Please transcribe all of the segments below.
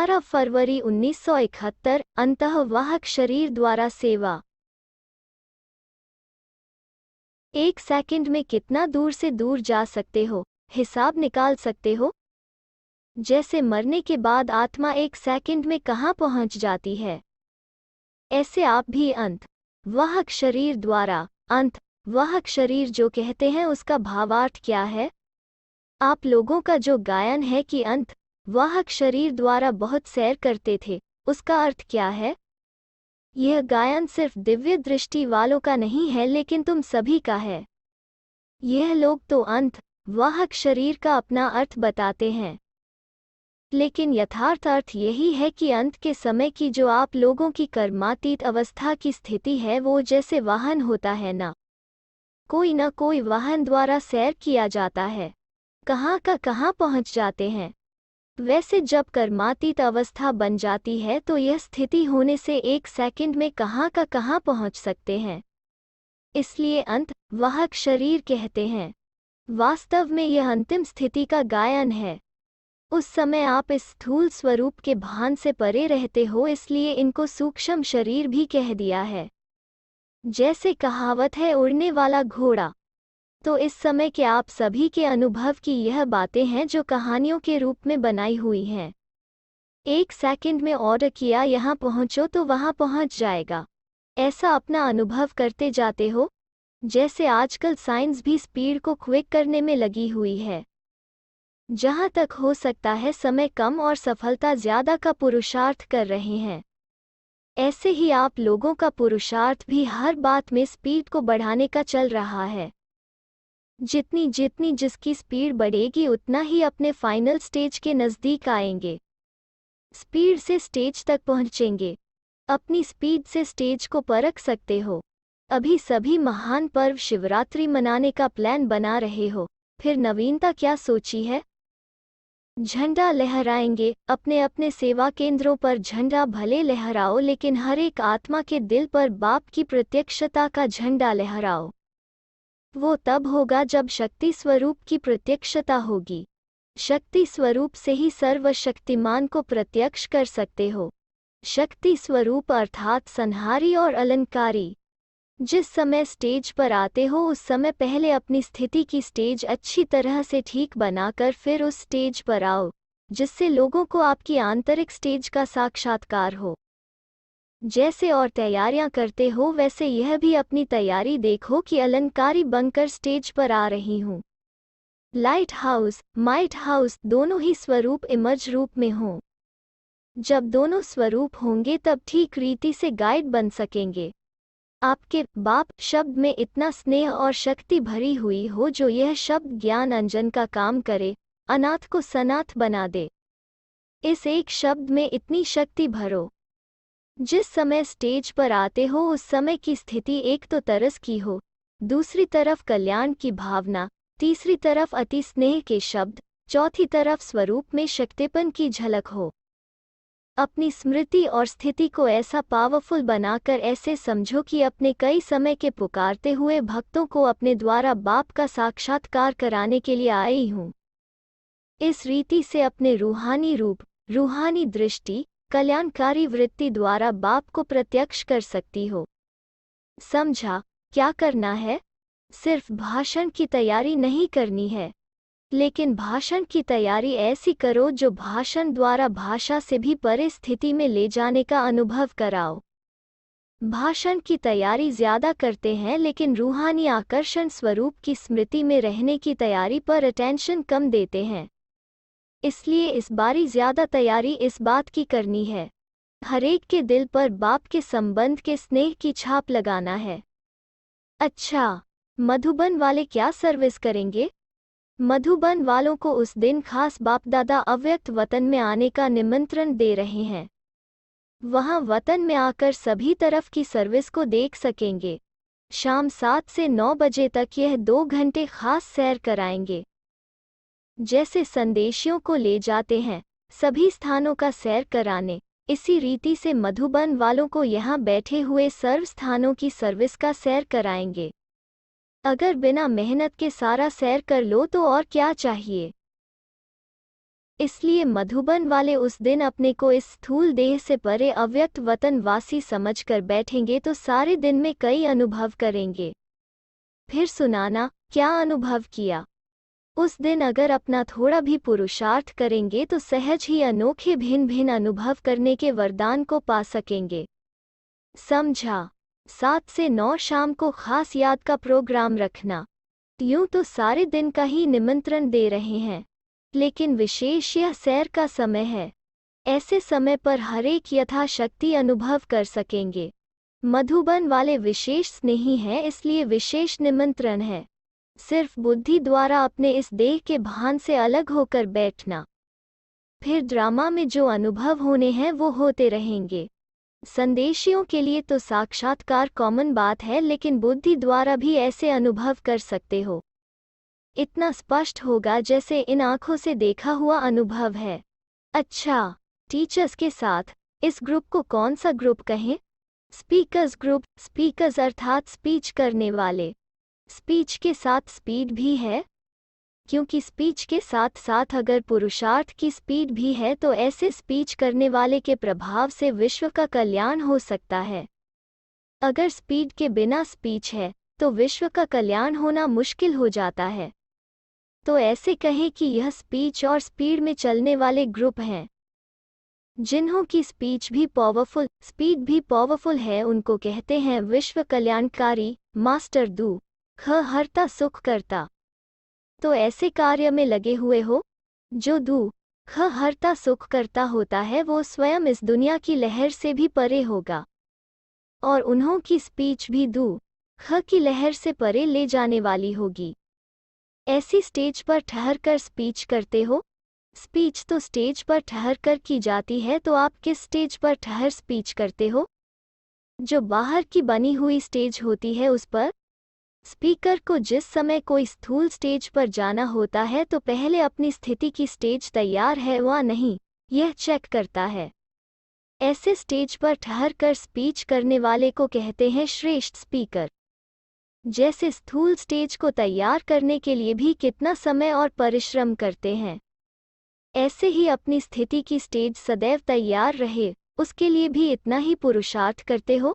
18 फरवरी 1971 अंतःवाहक शरीर द्वारा सेवा। 1 सेकंड में कितना दूर से दूर जा सकते हो, हिसाब निकाल सकते हो? जैसे मरने के बाद आत्मा 1 सेकंड में कहाँ पहुँच जाती है, ऐसे आप भी अंतःवाहक शरीर द्वारा। अंतःवाहक शरीर जो कहते हैं उसका भावार्थ क्या है? आप लोगों का जो गायन है कि अंतःवाहक शरीर द्वारा बहुत सैर करते थे, उसका अर्थ क्या है? यह गायन सिर्फ दिव्य दृष्टि वालों का नहीं है, लेकिन तुम सभी का है। यह लोग तो अंतःवाहक शरीर का अपना अर्थ बताते हैं, लेकिन यथार्थ अर्थ यही है कि अंत के समय की जो आप लोगों की कर्मातीत अवस्था की स्थिति है, वो जैसे वाहन होता है ना, कोई न कोई वाहन द्वारा सैर किया जाता है, कहाँ का कहाँ पहुँच जाते हैं। वैसे जब कर्मातीत अवस्था बन जाती है तो यह स्थिति होने से 1 सेकंड में कहाँ का कहाँ पहुँच सकते हैं, इसलिए अंतःवाहक शरीर कहते हैं। वास्तव में यह अंतिम स्थिति का गायन है। उस समय आप इस स्थूल स्वरूप के भान से परे रहते हो, इसलिए इनको सूक्ष्म शरीर भी कह दिया है। जैसे कहावत है, उड़ने वाला घोड़ा। तो इस समय के आप सभी के अनुभव की यह बातें हैं जो कहानियों के रूप में बनाई हुई हैं। 1 सेकंड में ऑर्डर किया यहाँ पहुँचो तो वहाँ पहुँच जाएगा, ऐसा अपना अनुभव करते जाते हो। जैसे आजकल साइंस भी स्पीड को क्विक करने में लगी हुई है। जहाँ तक हो सकता है समय कम और सफलता ज़्यादा का पुरुषार्थ कर रहे हैं। ऐसे ही आप लोगों का पुरुषार्थ भी हर बात में स्पीड को बढ़ाने का चल रहा है। जितनी जितनी जिसकी स्पीड बढ़ेगी उतना ही अपने फाइनल स्टेज के नज़दीक आएंगे, स्पीड से स्टेज तक पहुंचेंगे। अपनी स्पीड से स्टेज को परख सकते हो। अभी सभी महान पर्व शिवरात्रि मनाने का प्लान बना रहे हो, फिर नवीनता क्या सोची है? झंडा लहराएंगे, अपने अपने सेवा केंद्रों पर झंडा भले लहराओ, लेकिन हर एक आत्मा के दिल पर बाप की प्रत्यक्षता का झंडा लहराओ। वो तब होगा जब शक्ति स्वरूप की प्रत्यक्षता होगी। शक्ति स्वरूप से ही सर्वशक्तिमान को प्रत्यक्ष कर सकते हो। शक्ति स्वरूप अर्थात संहारी और अलंकारी। जिस समय स्टेज पर आते हो उस समय पहले अपनी स्थिति की स्टेज अच्छी तरह से ठीक बनाकर फिर उस स्टेज पर आओ, जिससे लोगों को आपकी आंतरिक स्टेज का साक्षात्कार हो। जैसे और तैयारियां करते हो वैसे यह भी अपनी तैयारी देखो कि अलंकारी बनकर स्टेज पर आ रही हूँ। लाइट हाउस, माइट हाउस दोनों ही स्वरूप इमर्ज रूप में हों। जब दोनों स्वरूप होंगे तब ठीक रीति से गाइड बन सकेंगे। आपके बाप शब्द में इतना स्नेह और शक्ति भरी हुई हो जो यह शब्द ज्ञान अंजन का काम करे, अनाथ को सनाथ बना दे। इस एक शब्द में इतनी शक्ति भरो। जिस समय स्टेज पर आते हो उस समय की स्थिति एक तो तरस की हो, दूसरी तरफ कल्याण की भावना, तीसरी तरफ अति स्नेह के शब्द, चौथी तरफ स्वरूप में शक्तिपन की झलक हो। अपनी स्मृति और स्थिति को ऐसा पावरफुल बनाकर ऐसे समझो कि अपने कई समय के पुकारते हुए भक्तों को अपने द्वारा बाप का साक्षात्कार कराने के लिए आई हूँ। इस रीति से अपने रूहानी रूप, रूहानी दृष्टि, कल्याणकारी वृत्ति द्वारा बाप को प्रत्यक्ष कर सकती हो। समझा? क्या करना है? सिर्फ भाषण की तैयारी नहीं करनी है, लेकिन भाषण की तैयारी ऐसी करो जो भाषण द्वारा भाषा से भी परे स्थिति में ले जाने का अनुभव कराओ। भाषण की तैयारी ज़्यादा करते हैं लेकिन रूहानी आकर्षण स्वरूप की स्मृति में रहने की तैयारी पर अटेंशन कम देते हैं। इसलिए इस बारी ज़्यादा तैयारी इस बात की करनी है, हरेक के दिल पर बाप के संबंध के स्नेह की छाप लगाना है। अच्छा, मधुबन वाले क्या सर्विस करेंगे? मधुबन वालों को उस दिन खास बापदादा अव्यक्त वतन में आने का निमंत्रण दे रहे हैं। वहां वतन में आकर सभी तरफ की सर्विस को देख सकेंगे। शाम 7 से 9 बजे तक यह 2 घंटे खास सैर कराएंगे। जैसे संदेशियों को ले जाते हैं सभी स्थानों का सैर कराने, इसी रीति से मधुबन वालों को यहाँ बैठे हुए सर्व स्थानों की सर्विस का सैर कराएंगे। अगर बिना मेहनत के सारा सैर कर लो तो और क्या चाहिए। इसलिए मधुबन वाले उस दिन अपने को इस स्थूल देह से परे अव्यक्त वतन वासी समझकर बैठेंगे तो सारे दिन में कई अनुभव करेंगे। फिर सुनाना, क्या अनुभव किया? उस दिन अगर अपना थोड़ा भी पुरुषार्थ करेंगे तो सहज ही अनोखे भिन्न भिन्न अनुभव करने के वरदान को पा सकेंगे। समझा? 7 से 9 शाम को खास याद का प्रोग्राम रखना। यूं तो सारे दिन का ही निमंत्रण दे रहे हैं, लेकिन विशेष यह सैर का समय है। ऐसे समय पर हरेक यथाशक्ति अनुभव कर सकेंगे। मधुबन वाले विशेष स्नेही हैं, इसलिए विशेष निमंत्रण है। सिर्फ बुद्धि द्वारा अपने इस देह के भान से अलग होकर बैठना। फिर ड्रामा में जो अनुभव होने हैं वो होते रहेंगे। संदेशियों के लिए तो साक्षात्कार कॉमन बात है, लेकिन बुद्धि द्वारा भी ऐसे अनुभव कर सकते हो। इतना स्पष्ट होगा जैसे इन आँखों से देखा हुआ अनुभव है। अच्छा, टीचर्स के साथ इस ग्रुप को कौन सा ग्रुप कहें? Speakers group. स्पीकर्स अर्थात स्पीच करने वाले। स्पीच के साथ स्पीड भी है, क्योंकि स्पीच के साथ साथ अगर पुरुषार्थ की स्पीड भी है तो ऐसे स्पीच करने वाले के प्रभाव से विश्व का कल्याण हो सकता है। अगर स्पीड के बिना स्पीच है तो विश्व का कल्याण होना मुश्किल हो जाता है। तो ऐसे कहें कि यह स्पीच और स्पीड में चलने वाले ग्रुप हैं। जिन्हों की स्पीच भी पावरफुल, स्पीड भी पावरफुल है, उनको कहते हैं विश्व कल्याणकारी, मास्टर दू ख हरता सुख करता। तो ऐसे कार्य में लगे हुए हो जो दू ख हरता सुख करता होता है, वो स्वयं इस दुनिया की लहर से भी परे होगा, और उन्हों की स्पीच भी दू ख की लहर से परे ले जाने वाली होगी। ऐसी स्टेज पर ठहर कर स्पीच करते हो। स्पीच तो स्टेज पर ठहर कर की जाती है, तो आप किस स्टेज पर ठहर स्पीच करते हो? जो बाहर की बनी हुई स्टेज होती है उस पर। स्पीकर को जिस समय कोई स्थूल स्टेज पर जाना होता है तो पहले अपनी स्थिति की स्टेज तैयार है वा नहीं, यह चेक करता है। ऐसे स्टेज पर ठहर कर स्पीच करने वाले को कहते हैं श्रेष्ठ स्पीकर। जैसे स्थूल स्टेज को तैयार करने के लिए भी कितना समय और परिश्रम करते हैं, ऐसे ही अपनी स्थिति की स्टेज सदैव तैयार रहे, उसके लिए भी इतना ही पुरुषार्थ करते हो।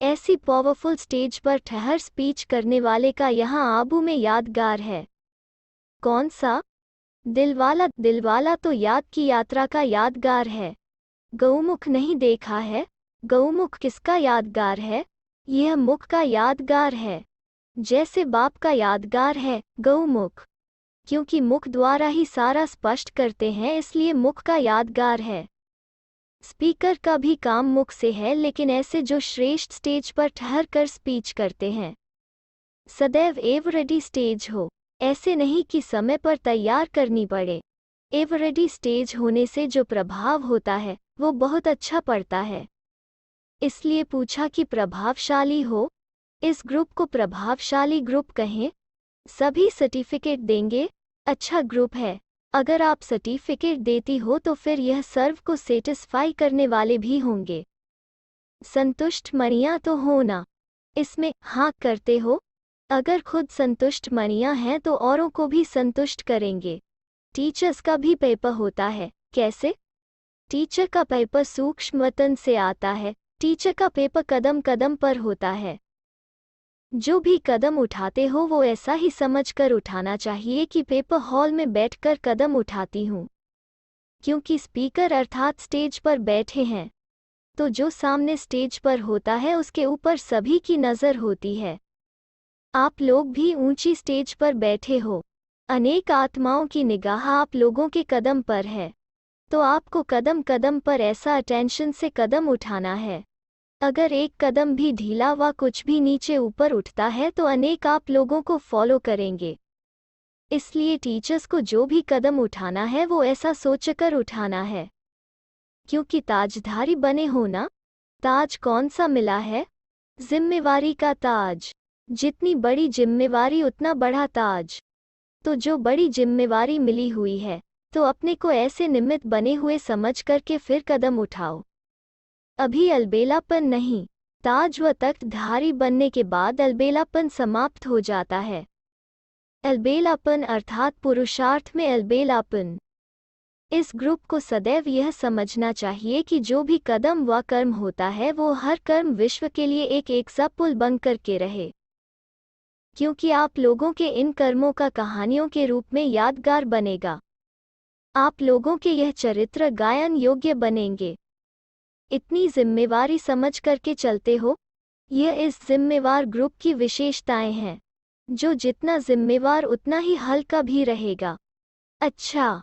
ऐसी पावरफुल स्टेज पर ठहर स्पीच करने वाले का यहाँ आबू में यादगार है। कौन सा? दिलवाला। दिलवाला तो याद की यात्रा का यादगार है। गौमुख नहीं देखा है? गौमुख किसका यादगार है? यह मुख का यादगार है। जैसे बाप का यादगार है गौमुख, क्योंकि मुख द्वारा ही सारा स्पष्ट करते हैं, इसलिए मुख का यादगार है। स्पीकर का भी काम मुख से है, लेकिन ऐसे जो श्रेष्ठ स्टेज पर ठहर कर स्पीच करते हैं, सदैव एवर रेडी स्टेज हो। ऐसे नहीं कि समय पर तैयार करनी पड़े। एवर रेडी स्टेज होने से जो प्रभाव होता है वो बहुत अच्छा पड़ता है। इसलिए पूछा कि प्रभावशाली हो। इस ग्रुप को प्रभावशाली ग्रुप कहें। सभी सर्टिफिकेट देंगे। अच्छा ग्रुप है। अगर आप सर्टिफिकेट देती हो तो फिर यह सर्व को सेटिस्फाई करने वाले भी होंगे। संतुष्ट मणियाँ तो हो ना? इसमें हाँ करते हो। अगर खुद संतुष्ट मणियाँ हैं तो औरों को भी संतुष्ट करेंगे। टीचर्स का भी पेपर होता है। कैसे? टीचर का पेपर सूक्ष्म वतन से आता है। टीचर का पेपर कदम कदम पर होता है। जो भी कदम उठाते हो वो ऐसा ही समझकर उठाना चाहिए कि पेपर हॉल में बैठकर कदम उठाती हूँ, क्योंकि स्पीकर अर्थात स्टेज पर बैठे हैं, तो जो सामने स्टेज पर होता है उसके ऊपर सभी की नज़र होती है। आप लोग भी ऊंची स्टेज पर बैठे हो। अनेक आत्माओं की निगाह आप लोगों के कदम पर है, तो आपको कदम कदम पर ऐसा अटेंशन से कदम उठाना है। अगर एक कदम भी ढीला व कुछ भी नीचे ऊपर उठता है तो अनेक आप लोगों को फॉलो करेंगे। इसलिए टीचर्स को जो भी कदम उठाना है वो ऐसा सोचकर उठाना है, क्योंकि ताजधारी बने हो ना। ताज कौन सा मिला है? जिम्मेवारी का ताज। जितनी बड़ी जिम्मेवारी उतना बड़ा ताज। तो जो बड़ी जिम्मेवारी मिली हुई है तो अपने को ऐसे निमित्त बने हुए समझ करके फिर कदम उठाओ। अभी अलबेलापन नहीं। ताज व तख्त धारी बनने के बाद अलबेलापन समाप्त हो जाता है। अलबेलापन अर्थात पुरुषार्थ में अलबेलापन। इस ग्रुप को सदैव यह समझना चाहिए कि जो भी कदम व कर्म होता है वो हर कर्म विश्व के लिए एक सा पुल बनकर के रहे, क्योंकि आप लोगों के इन कर्मों का कहानियों के रूप में यादगार बनेगा। आप लोगों के यह चरित्र गायन योग्य बनेंगे। इतनी जिम्मेवारी समझ करके चलते हो। यह इस जिम्मेवार ग्रुप की विशेषताएं हैं। जो जितना जिम्मेवार उतना ही हल्का भी रहेगा। अच्छा।